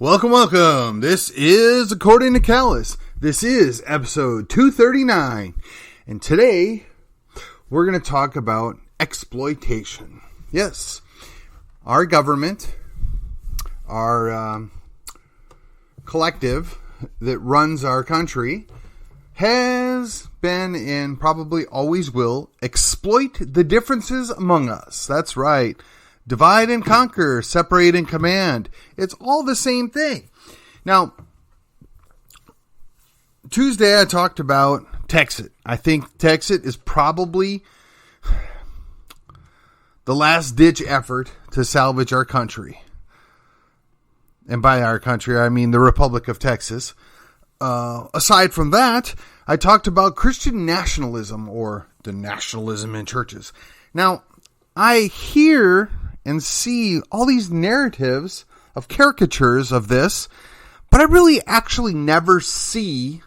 Welcome. This is According to Callus. This is episode 239. And today, we're going to talk about exploitation. Yes, our government, our collective that runs our country, has been and probably always will exploit the differences among us. That's right. Divide and conquer, separate and command. It's all the same thing. Now, Tuesday I talked about Texit. I think Texit is probably the last-ditch effort to salvage our country. And by our country, I mean the Republic of Texas. Aside from that, I talked about Christian nationalism, or the nationalism in churches. Now, I hear and see all these narratives of caricatures of this, but I really actually never see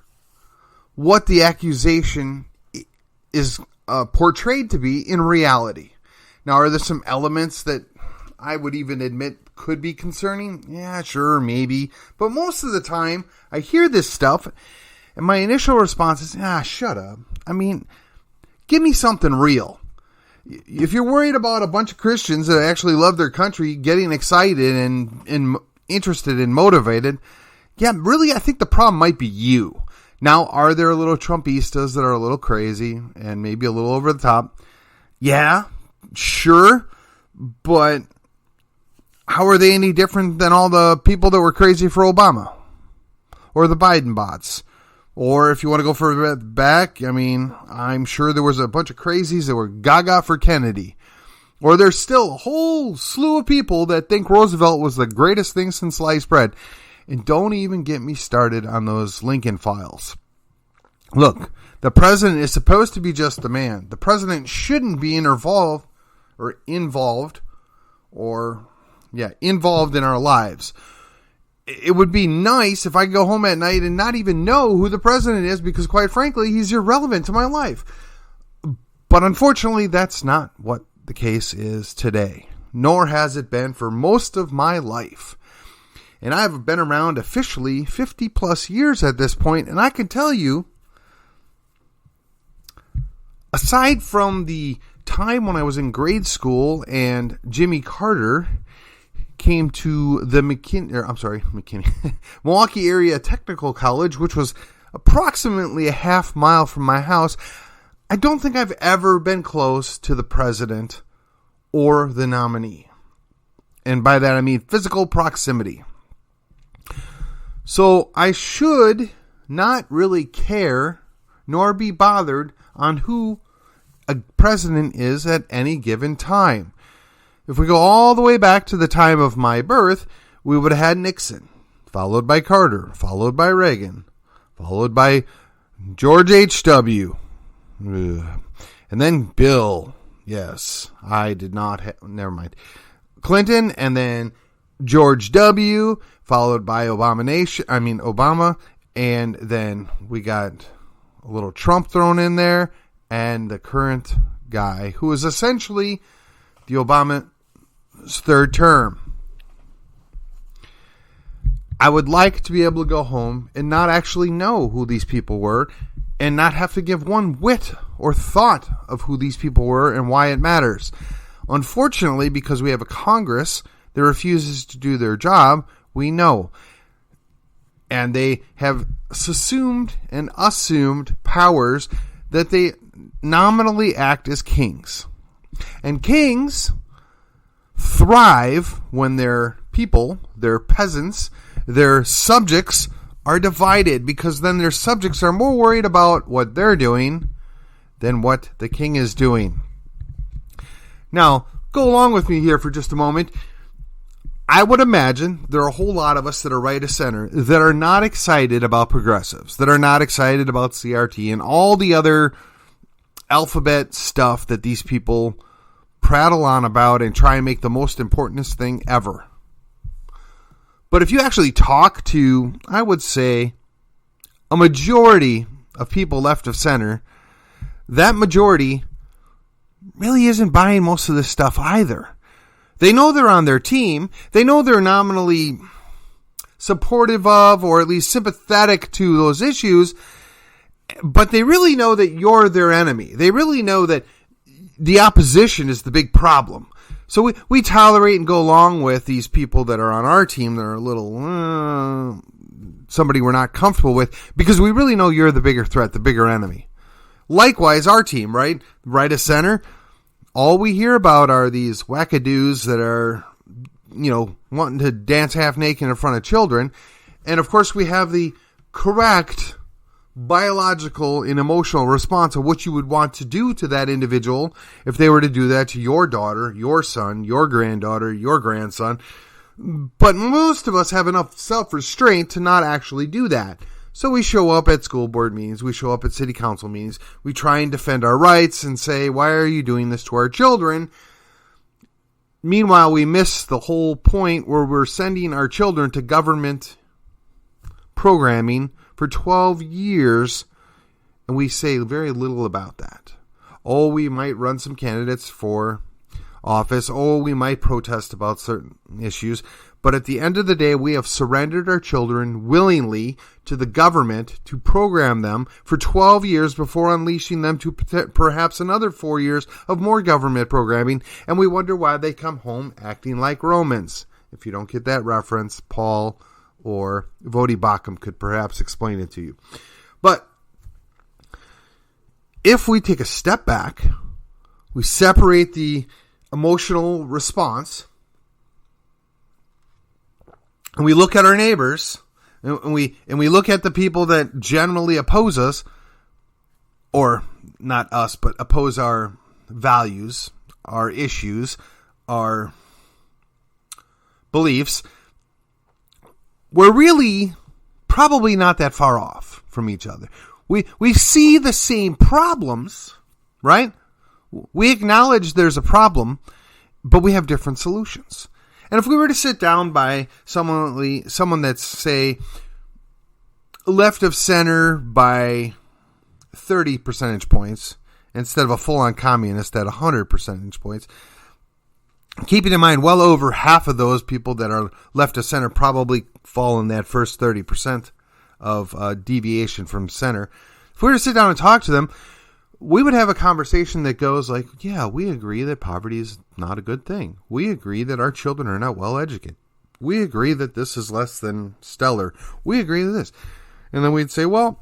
what the accusation is portrayed to be in reality. Now, are there some elements that I would even admit could be concerning? Yeah, sure, maybe. But most of the time, I hear this stuff, and my initial response is, shut up. I mean, give me something real. If you're worried about a bunch of Christians that actually love their country getting excited and interested and motivated, yeah, really, I think the problem might be you. Now, are there little Trumpistas that are a little crazy and maybe a little over the top? Yeah, sure, but how are they any different than all the people that were crazy for Obama or the Biden bots? Or if you want to go further back, I mean, I'm sure there was a bunch of crazies that were gaga for Kennedy. Or there's still a whole slew of people that think Roosevelt was the greatest thing since sliced bread. And don't even get me started on those Lincoln files. Look, the president is supposed to be just a man. The president shouldn't be involved in our lives. It would be nice if I could go home at night and not even know who the president is, because quite frankly, he's irrelevant to my life. But unfortunately, that's not what the case is today, nor has it been for most of my life. And I've been around officially 50 plus years at this point, and I can tell you, aside from the time when I was in grade school and Jimmy Carter came to the Milwaukee Area Technical College, which was approximately a half mile from my house, I don't think I've ever been close to the president or the nominee. And by that I mean physical proximity. So I should not really care nor be bothered on who a president is at any given time. If we go all the way back to the time of my birth, we would have had Nixon, followed by Carter, followed by Reagan, followed by George H.W., and then Bill. Yes, I did not have, never mind. Clinton, and then George W., followed by Obama, and then we got a little Trump thrown in there, and the current guy, who is essentially the Obama's third term. I would like to be able to go home and not actually know who these people were, and not have to give one whit or thought of who these people were and why it matters. Unfortunately, because we have a Congress that refuses to do their job, we know. And they have assumed powers that they nominally act as kings. And kings thrive when their people, their peasants, their subjects are divided, because then their subjects are more worried about what they're doing than what the king is doing. Now, go along with me here for just a moment. I would imagine there are a whole lot of us that are right of center that are not excited about progressives, that are not excited about CRT and all the other alphabet stuff that these people prattle on about and try and make the most importantest thing ever. But if you actually talk to, I would say, a majority of people left of center, that majority really isn't buying most of this stuff either. They know they're on their team. They know they're nominally supportive of or at least sympathetic to those issues, but they really know that you're their enemy. They really know that the opposition is the big problem. So we tolerate and go along with these people that are on our team that are a little somebody we're not comfortable with, because we really know you're the bigger threat, the bigger enemy. Likewise, our team, right? Right of center, all we hear about are these wackadoos that are, wanting to dance half naked in front of children. And of course, we have the correct biological and emotional response of what you would want to do to that individual if they were to do that to your daughter, your son, your granddaughter, your grandson. But most of us have enough self-restraint to not actually do that. So we show up at school board meetings, we show up at city council meetings, we try and defend our rights and say, why are you doing this to our children? Meanwhile, we miss the whole point where we're sending our children to government programming for 12 years, and we say very little about that. Oh, we might run some candidates for office. Oh, we might protest about certain issues. But at the end of the day, we have surrendered our children willingly to the government to program them for 12 years before unleashing them to perhaps another 4 years of more government programming. And we wonder why they come home acting like Romans. If you don't get that reference, Paul or Vodi Bakum could perhaps explain it to you. But if we take a step back, we separate the emotional response, and we look at our neighbors, and we look at the people that generally oppose us, or not us, but oppose our values, our issues, our beliefs, we're really probably not that far off from each other. We see the same problems, right? We acknowledge there's a problem, but we have different solutions. And if we were to sit down by someone that's, say, left of center by 30 percentage points, instead of a full-on communist at 100 percentage points, keeping in mind well over half of those people that are left of center probably fall in that first 30% of deviation from center. If we were to sit down and talk to them, we would have a conversation that goes like, yeah, we agree that poverty is not a good thing. We agree that our children are not well educated. We agree that this is less than stellar. We agree to this. And then we'd say, well,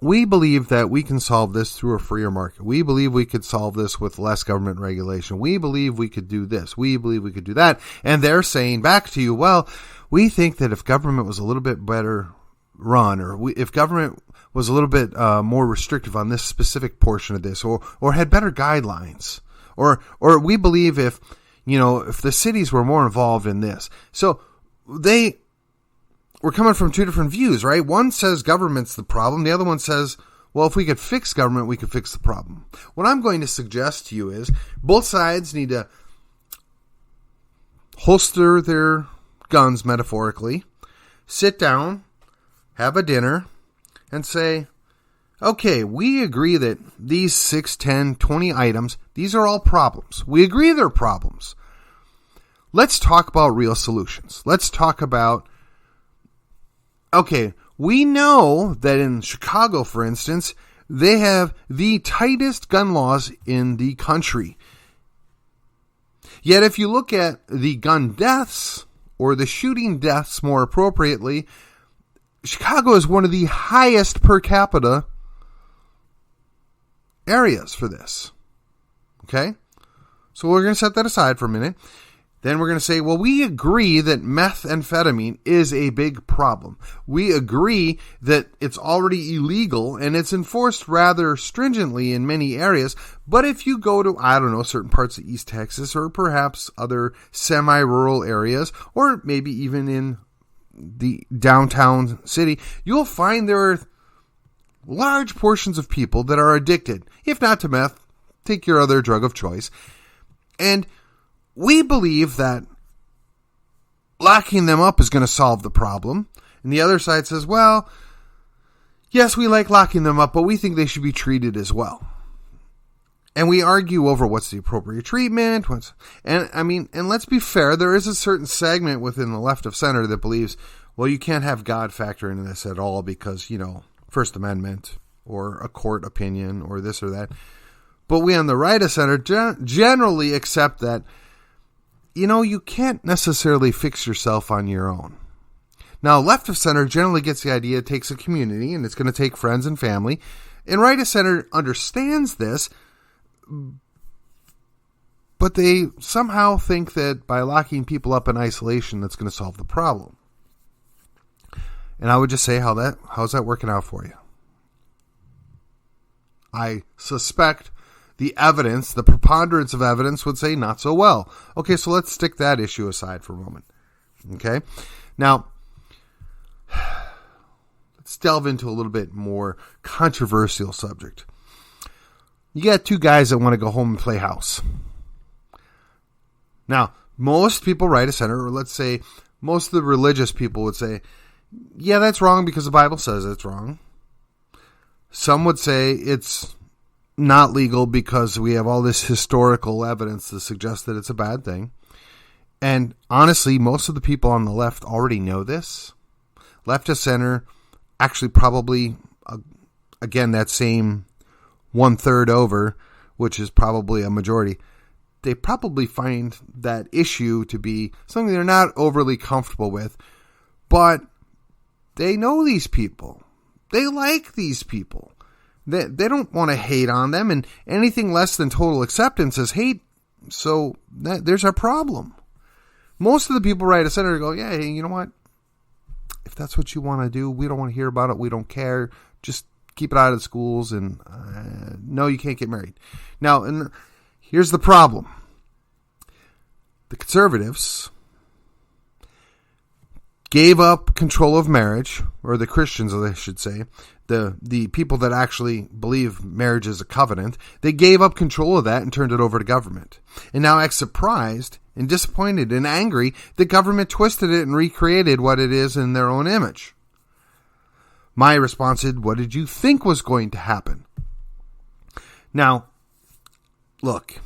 we believe that we can solve this through a freer market. We believe we could solve this with less government regulation. We believe we could do this. We believe we could do that. And they're saying back to you, well, we think that if government was a little bit better run, or if government was a little bit more restrictive on this specific portion of this, or had better guidelines, or we believe if the cities were more involved in this. So we're coming from two different views, right? One says government's the problem. The other one says, well, if we could fix government, we could fix the problem. What I'm going to suggest to you is both sides need to holster their guns metaphorically, sit down, have a dinner, and say, okay, we agree that these 6, 10, 20 items, these are all problems. We agree they're problems. Let's talk about real solutions. Let's talk about, okay, we know that in Chicago, for instance, they have the tightest gun laws in the country. Yet if you look at the gun deaths, or the shooting deaths more appropriately, Chicago is one of the highest per capita areas for this. Okay? So we're going to set that aside for a minute. Then we're going to say, well, we agree that methamphetamine is a big problem. We agree that it's already illegal and it's enforced rather stringently in many areas. But if you go to, certain parts of East Texas, or perhaps other semi-rural areas, or maybe even in the downtown city, you'll find there are large portions of people that are addicted. If not to meth, take your other drug of choice. And we believe that locking them up is going to solve the problem. And the other side says, well, yes, we like locking them up, but we think they should be treated as well. And we argue over what's the appropriate treatment. And let's be fair, there is a certain segment within the left of center that believes, well, you can't have God factor into this at all because, First Amendment or a court opinion or this or that. But we on the right of center generally accept that, you can't necessarily fix yourself on your own. Now, left of center generally gets the idea it takes a community and it's going to take friends and family. And right of center understands this, but they somehow think that by locking people up in isolation, that's going to solve the problem. And I would just say, how's that working out for you? I suspect the preponderance of evidence would say not so well. Okay, so let's stick that issue aside for a moment. Okay? Now, let's delve into a little bit more controversial subject. You got two guys that want to go home and play house. Now, most people right of center, or let's say most of the religious people would say, yeah, that's wrong because the Bible says it's wrong. Some would say it's not legal because we have all this historical evidence to suggest that it's a bad thing. And honestly, most of the people on the left already know this. Left of center, actually probably, again, that same 1/3 over, which is probably a majority, they probably find that issue to be something they're not overly comfortable with, but they know these people. They like these people. They don't want to hate on them, and anything less than total acceptance is hate, so there's a problem. Most of the people right of center go, yeah, hey, you know what? If that's what you want to do, we don't want to hear about it. We don't care. Just keep it out of the schools, and no, you can't get married. Now, and here's the problem. The conservatives gave up control of marriage, or the Christians, I should say, the people that actually believe marriage is a covenant, they gave up control of that and turned it over to government. And now act surprised and disappointed and angry the government twisted it and recreated what it is in their own image. My response is, what did you think was going to happen? Now, look,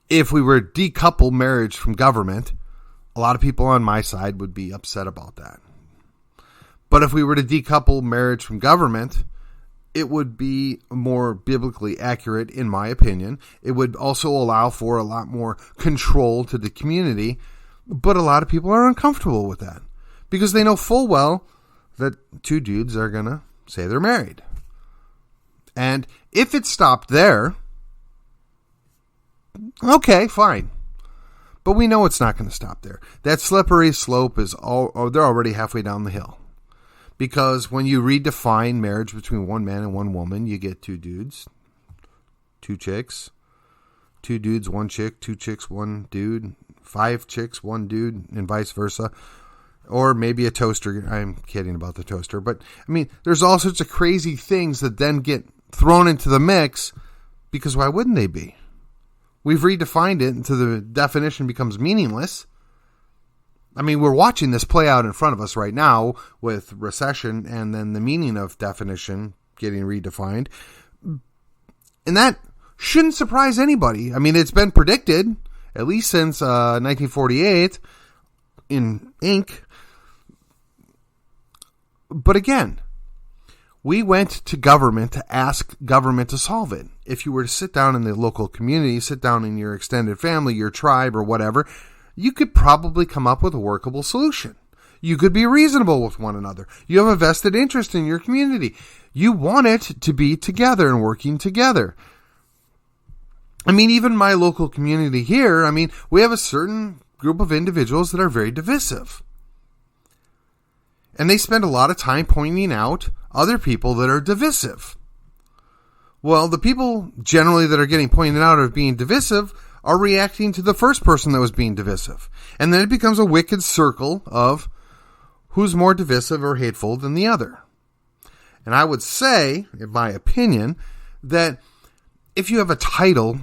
if we were to decouple marriage from government, a lot of people on my side would be upset about that. But if we were to decouple marriage from government, it would be more biblically accurate, in my opinion. It would also allow for a lot more control to the community. But a lot of people are uncomfortable with that because they know full well that two dudes are going to say they're married. And if it stopped there, okay, fine. But we know it's not going to stop there. That slippery slope is they're already halfway down the hill. Because when you redefine marriage between one man and one woman, you get two dudes, two chicks, two dudes, one chick, two chicks, one dude, 5 chicks, one dude, and vice versa. Or maybe a toaster. I'm kidding about the toaster. But, I mean, there's all sorts of crazy things that then get thrown into the mix because why wouldn't they be? We've redefined it until the definition becomes meaningless. I mean, we're watching this play out in front of us right now with recession and then the meaning of definition getting redefined. And that shouldn't surprise anybody. I mean, it's been predicted, at least since 1948 in ink. But again, we went to government to ask government to solve it. If you were to sit down in the local community, sit down in your extended family, your tribe, or whatever, you could probably come up with a workable solution. You could be reasonable with one another. You have a vested interest in your community. You want it to be together and working together. I mean, even my local community here, I mean, we have a certain group of individuals that are very divisive. And they spend a lot of time pointing out other people that are divisive. Well, the people generally that are getting pointed out as being divisive are reacting to the first person that was being divisive. And then it becomes a wicked circle of who's more divisive or hateful than the other. And I would say, in my opinion, that if you have a title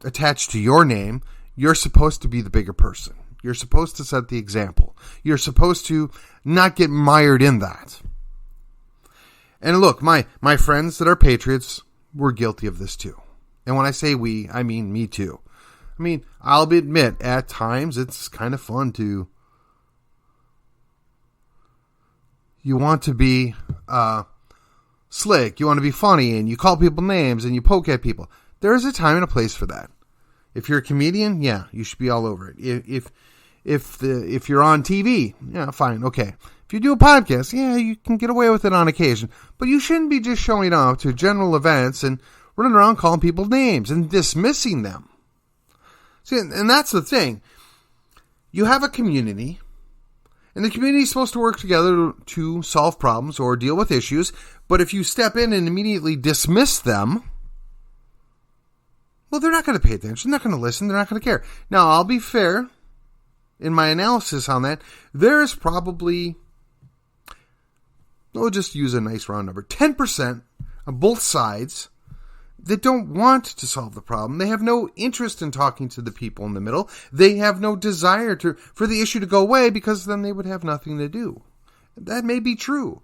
attached to your name, you're supposed to be the bigger person. You're supposed to set the example. You're supposed to not get mired in that. And look, my friends that are patriots were guilty of this too. And when I say we, I mean me too. I mean, I'll admit, at times it's kind of fun to You want to be slick. You want to be funny, and you call people names, and you poke at people. There is a time and a place for that. If you're a comedian, yeah, you should be all over it. If you're on TV, yeah, fine, okay. If you do a podcast, yeah, you can get away with it on occasion. But you shouldn't be just showing up to general events and running around calling people names and dismissing them. See, and that's the thing. You have a community, and the community is supposed to work together to solve problems or deal with issues. But if you step in and immediately dismiss them, well, they're not going to pay attention. They're not going to listen. They're not going to care. Now, I'll be fair in my analysis on that. There's probably, we'll just use a nice round number, 10% on both sides that don't want to solve the problem. They have no interest in talking to the people in the middle. They have no desire for the issue to go away, because then they would have nothing to do. That may be true.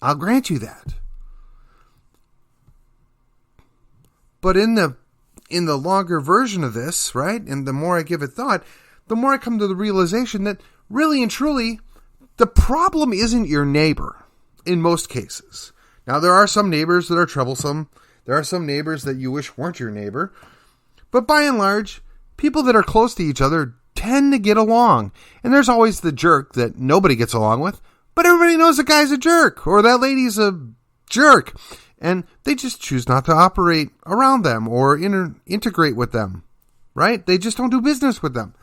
I'll grant you that. But in the longer version of this, right, and the more I give it thought, the more I come to the realization that really and truly, the problem isn't your neighbor in most cases. Now, there are some neighbors that are troublesome. There are some neighbors that you wish weren't your neighbor. But by and large, people that are close to each other tend to get along. And there's always the jerk that nobody gets along with. But everybody knows the guy's a jerk, or that lady's a jerk. And they just choose not to operate around them or integrate with them. Right? They just don't do business with them.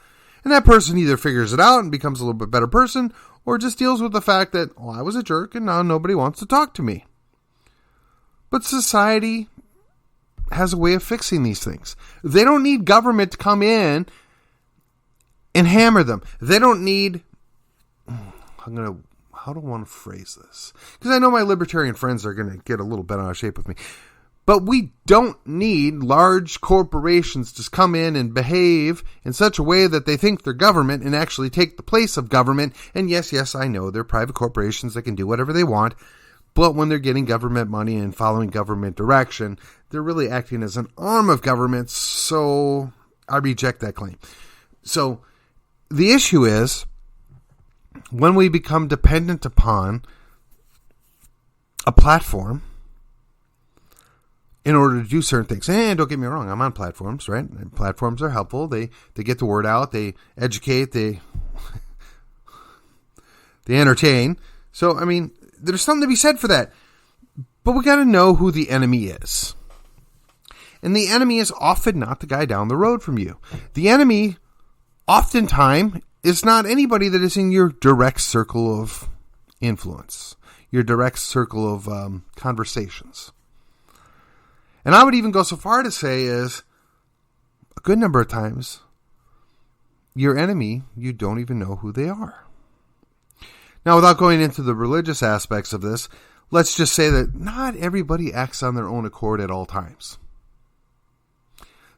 And that person either figures it out and becomes a little bit better person, or just deals with the fact that, well, I was a jerk and now nobody wants to talk to me. But society has a way of fixing these things. They don't need government to come in and hammer them. They don't need, how do I want to phrase this? Because I know my libertarian friends are going to get a little bent out of shape with me. But we don't need large corporations to come in and behave in such a way that they think they're government and actually take the place of government. And yes, I know they're private corporations that can do whatever they want. But when they're getting government money and following government direction, they're really acting as an arm of government. So I reject that claim. So the issue is, when we become dependent upon a platform in order to do certain things. And don't get me wrong, I'm on platforms, right? And platforms are helpful. They get the word out. They educate. They entertain. So, I mean, there's something to be said for that. But we got to know who the enemy is. And the enemy is often not the guy down the road from you. The enemy, oftentimes, is not anybody that is in your direct circle of influence, your direct circle of conversations. And I would even go so far to say is, a good number of times, your enemy, you don't even know who they are. Now, without going into the religious aspects of this, let's just say that not everybody acts on their own accord at all times.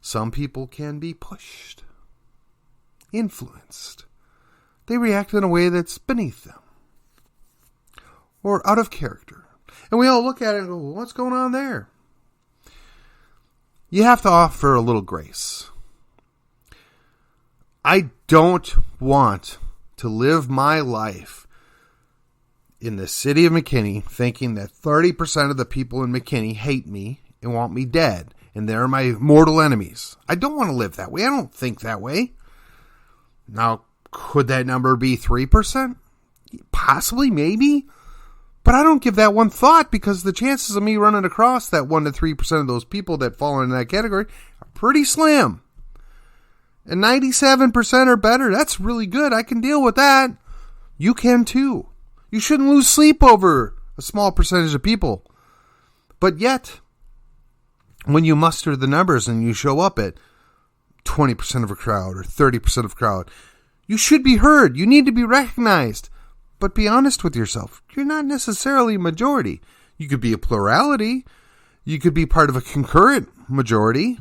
Some people can be pushed, influenced. They react in a way that's beneath them or out of character. And we all look at it and go, well, what's going on there? You have to offer a little grace. I don't want to live my life in the city of McKinney thinking that 30% of the people in McKinney hate me and want me dead, and they're my mortal enemies. I don't want to live that way. I don't think that way. Now, could that number be 3%? Possibly, maybe. But I don't give that one thought, because the chances of me running across that 1 to 3% of those people that fall into that category are pretty slim. And 97% or better, that's really good. I can deal with that. You can too. You shouldn't lose sleep over a small percentage of people. But yet, when you muster the numbers and you show up at 20% of a crowd or 30% of a crowd, you should be heard. You need to be recognized. But be honest with yourself. You're not necessarily a majority. You could be a plurality. You could be part of a concurrent majority.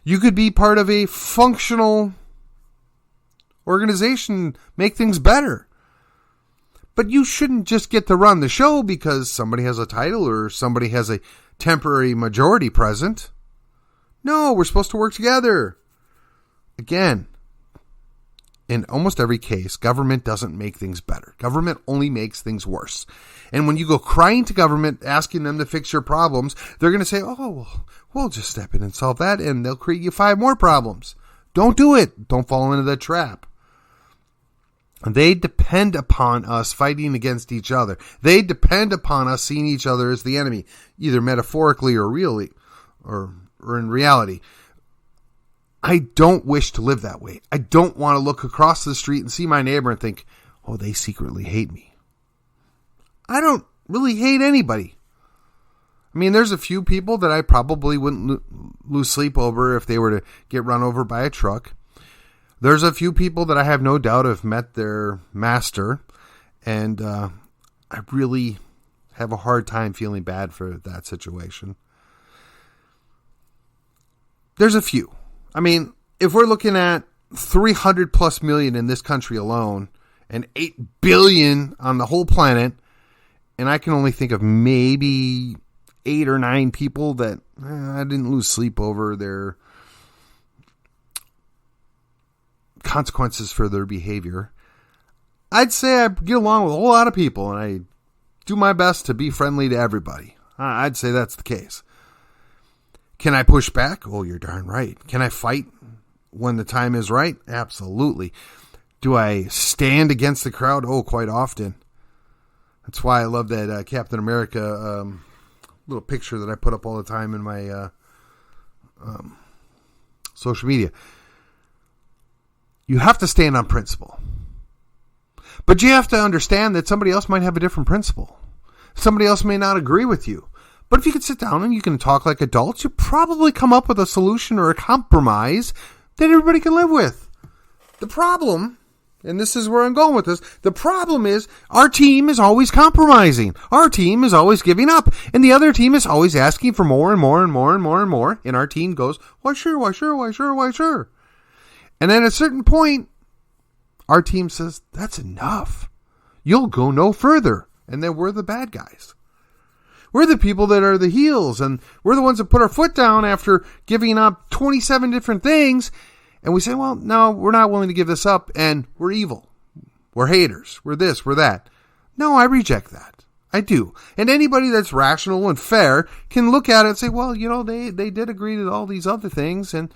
You could be part of a functional organization, make things better. But you shouldn't just get to run the show because somebody has a title or somebody has a temporary majority present. No, we're supposed to work together. Again, in almost every case, government doesn't make things better. Government only makes things worse. And when you go crying to government, asking them to fix your problems, they're going to say, oh, well, we'll just step in and solve that, and they'll create you 5 more problems. Don't do it. Don't fall into that trap. They depend upon us fighting against each other. They depend upon us seeing each other as the enemy, either metaphorically or really, or in reality. I don't wish to live that way. I don't want to look across the street and see my neighbor and think, oh, they secretly hate me. I don't really hate anybody. I mean, there's a few people that I probably wouldn't lose sleep over if they were to get run over by a truck. There's a few people that I have no doubt have met their master, and I really have a hard time feeling bad for that situation. There's a few. I mean, if we're looking at 300 plus million in this country alone and 8 billion on the whole planet, and I can only think of maybe 8 or 9 people that I didn't lose sleep over their consequences for their behavior, I'd say I get along with a whole lot of people, and I do my best to be friendly to everybody. I'd say that's the case. Can I push back? Oh, you're darn right. Can I fight when the time is right? Absolutely. Do I stand against the crowd? Oh, quite often. That's why I love that Captain America little picture that I put up all the time in my social media. You have to stand on principle. But you have to understand that somebody else might have a different principle. Somebody else may not agree with you. But if you can sit down and you can talk like adults, you probably come up with a solution or a compromise that everybody can live with. The problem, and this is where I'm going with this, the problem is our team is always compromising. Our team is always giving up. And the other team is always asking for more and more and more and more and more. And our team goes, why sure, why sure, why sure, why sure. And then at a certain point, our team says, that's enough. You'll go no further. And then we're the bad guys. We're the people that are the heels, and we're the ones that put our foot down after giving up 27 different things. And we say, well, no, we're not willing to give this up, and we're evil. We're haters. We're this, we're that. No, I reject that. I do. And anybody that's rational and fair can look at it and say, well, you know, they did agree to all these other things, and,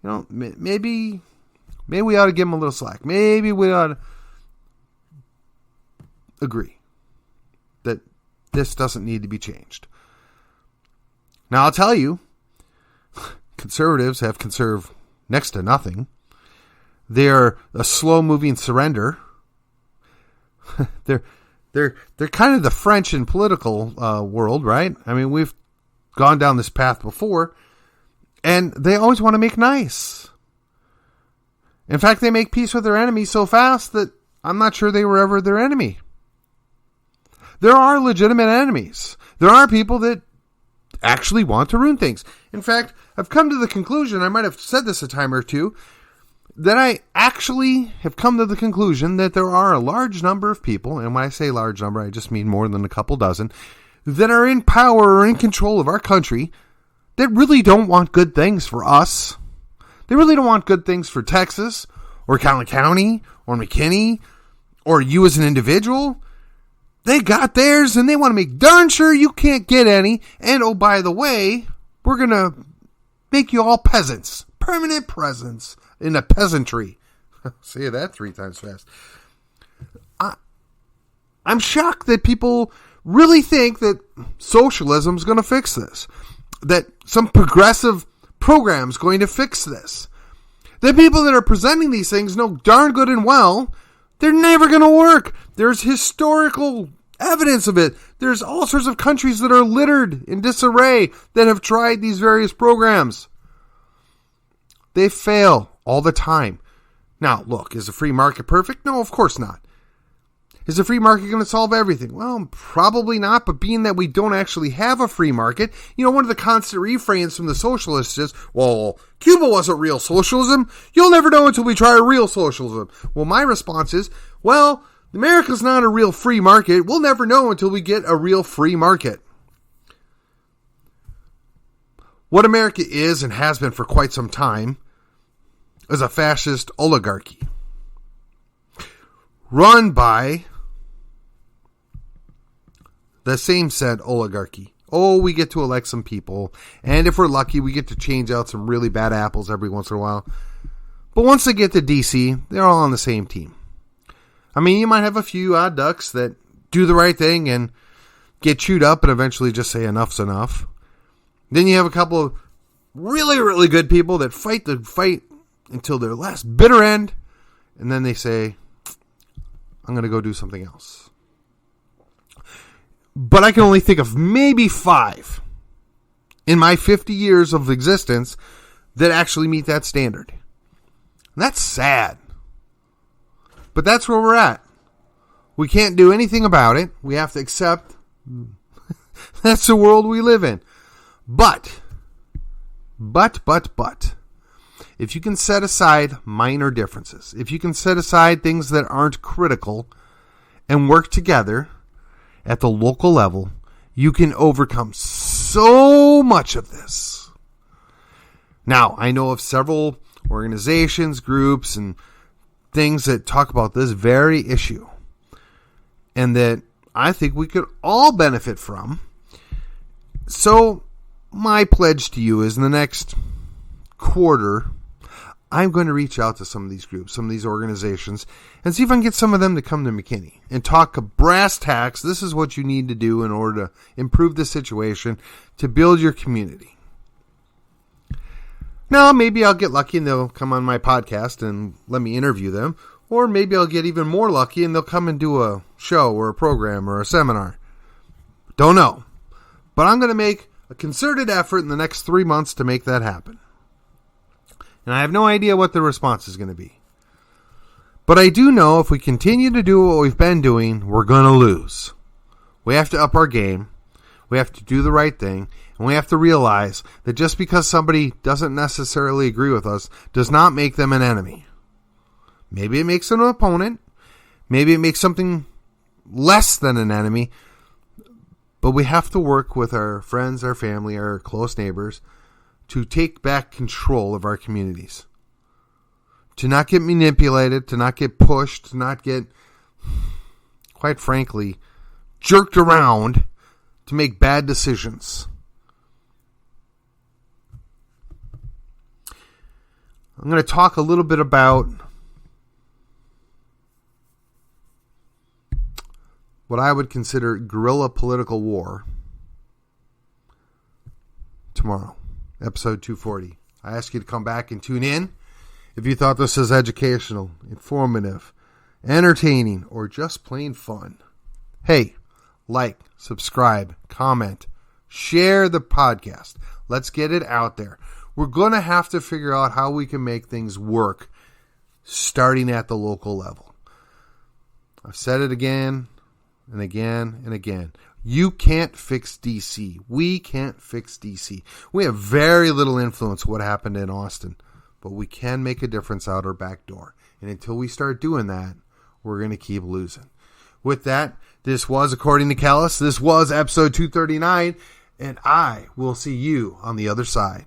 you know, maybe we ought to give them a little slack. Maybe we ought to agree that this doesn't need to be changed. Now, I'll tell you, conservatives have conserved next to nothing. They're a slow-moving surrender. They're kind of the French in political world, right? I mean, we've gone down this path before, and they always want to make nice. In fact, they make peace with their enemy so fast that I'm not sure they were ever their enemy. There are legitimate enemies. There are people that actually want to ruin things. In fact, I've come to the conclusion, I might have said this a time or two, that I actually have come to the conclusion that there are a large number of people, and when I say large number, I just mean more than a couple dozen, that are in power or in control of our country that really don't want good things for us. They really don't want good things for Texas, or Collin County, or McKinney, or you as an individual. They got theirs, and they want to make darn sure you can't get any. And, oh, by the way, we're going to make you all peasants. Permanent presence in the peasantry. Say that 3 times fast. I'm shocked that people really think that socialism is going to fix this. That some progressive program is going to fix this. The people that are presenting these things know darn good and well they're never going to work. There's historical evidence of it. There's all sorts of countries that are littered in disarray that have tried these various programs. They fail all the time. Now, look, is the free market perfect? No, of course not. Is the free market going to solve everything? Well, probably not, but being that we don't actually have a free market, one of the constant refrains from the socialists is, well, Cuba wasn't real socialism. You'll never know until we try a real socialism. Well, my response is, well, America's not a real free market. We'll never know until we get a real free market. What America is and has been for quite some time is a fascist oligarchy. run by the same said oligarchy. Oh, we get to elect some people, and if we're lucky, we get to change out some really bad apples every once in a while. But once they get to DC, they're all on the same team. I mean, you might have a few odd ducks that do the right thing and get chewed up and eventually just say enough's enough. Then you have a couple of really, really good people that fight the fight until their last bitter end, and then they say, I'm going to go do something else. But I can only think of maybe 5 in my 50 years of existence that actually meet that standard. And that's sad. But that's where we're at. We can't do anything about it. We have to accept that's the world we live in. But, if you can set aside minor differences, if you can set aside things that aren't critical and work together at the local level, you can overcome so much of this. Now, I know of several organizations, groups, and things that talk about this very issue, and that I think we could all benefit from. So, my pledge to you is in the next quarter, I'm going to reach out to some of these groups, some of these organizations, and see if I can get some of them to come to McKinney and talk brass tacks. This is what you need to do in order to improve the situation, to build your community. Now, maybe I'll get lucky and they'll come on my podcast and let me interview them. Or maybe I'll get even more lucky and they'll come and do a show or a program or a seminar. Don't know. But I'm going to make a concerted effort in the next 3 months to make that happen. And I have no idea what the response is going to be. But I do know if we continue to do what we've been doing, we're going to lose. We have to up our game. We have to do the right thing. And we have to realize that just because somebody doesn't necessarily agree with us does not make them an enemy. Maybe it makes them an opponent. Maybe it makes something less than an enemy. But we have to work with our friends, our family, our close neighbors to take back control of our communities. To not get manipulated, to not get pushed, to not get, quite frankly, jerked around to make bad decisions. I'm going to talk a little bit about what I would consider guerrilla political war tomorrow. Episode 240. I ask you to come back and tune in if you thought this was educational, informative, entertaining, or just plain fun. Hey, like, subscribe, comment, share the podcast. Let's get it out there. We're going to have to figure out how we can make things work starting at the local level. I've said it again and again and again. You can't fix DC. We can't fix DC. We have very little influence what happened in Austin, but we can make a difference out our back door. And until we start doing that, we're going to keep losing. With that, this was According to Callis. This was episode 239, and I will see you on the other side.